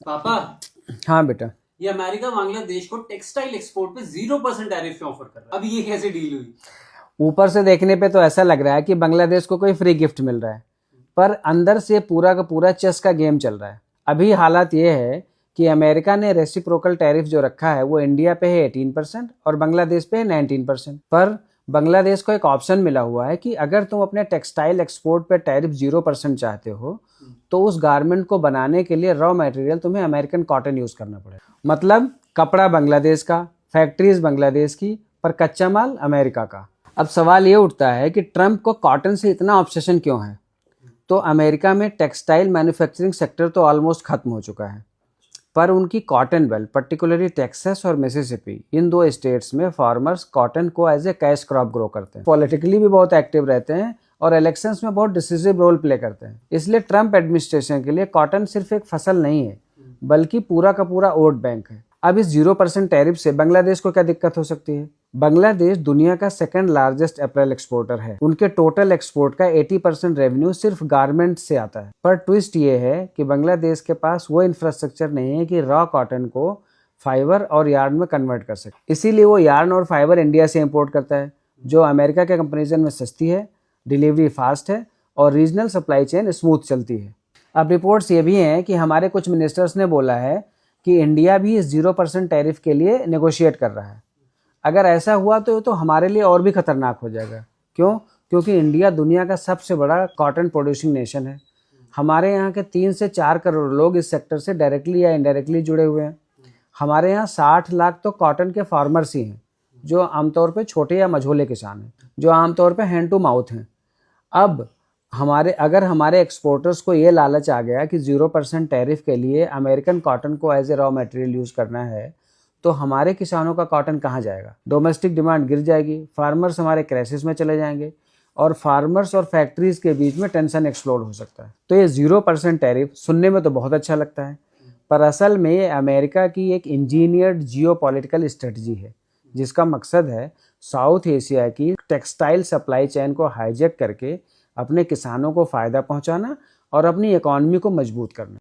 पापा, हाँ बेटा, ये अमेरिका बांग्लादेश को टेक्सटाइल एक्सपोर्ट पे 0% टैरिफ ऑफर कर रहा है। अब ये कैसे डील हुई? ऊपर से देखने पे तो ऐसा लग रहा है कि बांग्लादेश को कोई फ्री गिफ्ट मिल रहा है, पर अंदर से पूरा का पूरा चेस का गेम चल रहा है। अभी हालात ये है कि अमेरिका ने रेसिप्रोकल टैरिफ जो रखा है वो इंडिया पे है 18% और बांग्लादेश पे है 19%। पर बांग्लादेश को एक ऑप्शन मिला हुआ है कि अगर तुम अपने टेक्सटाइल एक्सपोर्ट पे टैरिफ 0% चाहते हो तो उस गारमेंट को बनाने के लिए रॉ मटेरियल तुम्हें अमेरिकन कॉटन यूज करना पड़ेगा। मतलब कपड़ा बांग्लादेश का, फैक्ट्रीज बांग्लादेश की, पर कच्चा माल अमेरिका का। अब सवाल ये उठता है कि ट्रंप को कॉटन से इतना ऑब्सेशन क्यों है? तो अमेरिका में टेक्सटाइल मैन्युफैक्चरिंग सेक्टर तो ऑलमोस्ट खत्म हो चुका है, पर उनकी कॉटन बेल्ट पर्टिकुलरली टेक्सास और मिसिसिपी, इन दो स्टेट्स में फार्मर्स कॉटन को as a cash crop grow करते हैं, पॉलिटिकली भी बहुत एक्टिव रहते हैं और इलेक्शंस में बहुत डिसिसिव रोल प्ले करते हैं। इसलिए ट्रंप एडमिनिस्ट्रेशन के लिए कॉटन सिर्फ एक फसल नहीं है बल्कि पूरा का पूरा वोट बैंक है। अब इस 0% टैरिफ से बांग्लादेश को क्या दिक्कत हो सकती है? बांग्लादेश दुनिया का सेकंड लार्जेस्ट अपैरल एक्सपोर्टर है। उनके टोटल एक्सपोर्ट का 80% रेवेन्यू सिर्फ गारमेंट से आता है। पर ट्विस्ट ये है कि बांग्लादेश के पास वो इंफ्रास्ट्रक्चर नहीं है कि रॉ कॉटन को फाइबर और यार्न में कन्वर्ट कर सके। इसीलिए वो यार्न और फाइबर इंडिया से इम्पोर्ट करता है, जो अमेरिका के कंपेरिजन में सस्ती है, डिलीवरी फास्ट है और रीजनल सप्लाई चेन स्मूथ चलती है। अब रिपोर्ट्स ये भी हैं कि हमारे कुछ मिनिस्टर्स ने बोला है कि इंडिया भी इस 0% टैरिफ के लिए नेगोशिएट कर रहा है। अगर ऐसा हुआ तो हमारे लिए और भी खतरनाक हो जाएगा। क्यों? क्योंकि इंडिया दुनिया का सबसे बड़ा कॉटन प्रोड्यूसिंग नेशन है। हमारे यहाँ के 3 से 4 करोड़ लोग इस सेक्टर से डायरेक्टली या इनडायरेक्टली जुड़े हुए हैं। हमारे यहाँ 60 लाख तो कॉटन के फार्मर्स ही हैं, जो आमतौर पे छोटे या मझोले किसान हैं, जो आमतौर पे हैंड टू माउथ हैं। अब अगर हमारे एक्सपोर्टर्स को ये लालच आ गया कि 0% टैरिफ के लिए अमेरिकन कॉटन को as a raw material use करना है, तो हमारे किसानों का कॉटन कहाँ जाएगा? डोमेस्टिक डिमांड गिर जाएगी, फार्मर्स हमारे क्राइसिस में चले जाएंगे और फार्मर्स और फैक्ट्रीज के बीच में टेंशन एक्सप्लोड हो सकता है। तो ये 0% टैरिफ सुनने में तो बहुत अच्छा लगता है, पर असल में ये अमेरिका की एक इंजीनियर्ड जियोपॉलिटिकल स्ट्रेटजी है, जिसका मकसद है साउथ एशिया की टेक्सटाइल सप्लाई चेन को हाईजैक करके अपने किसानों को फ़ायदा पहुंचाना और अपनी इकॉनमी को मजबूत करना।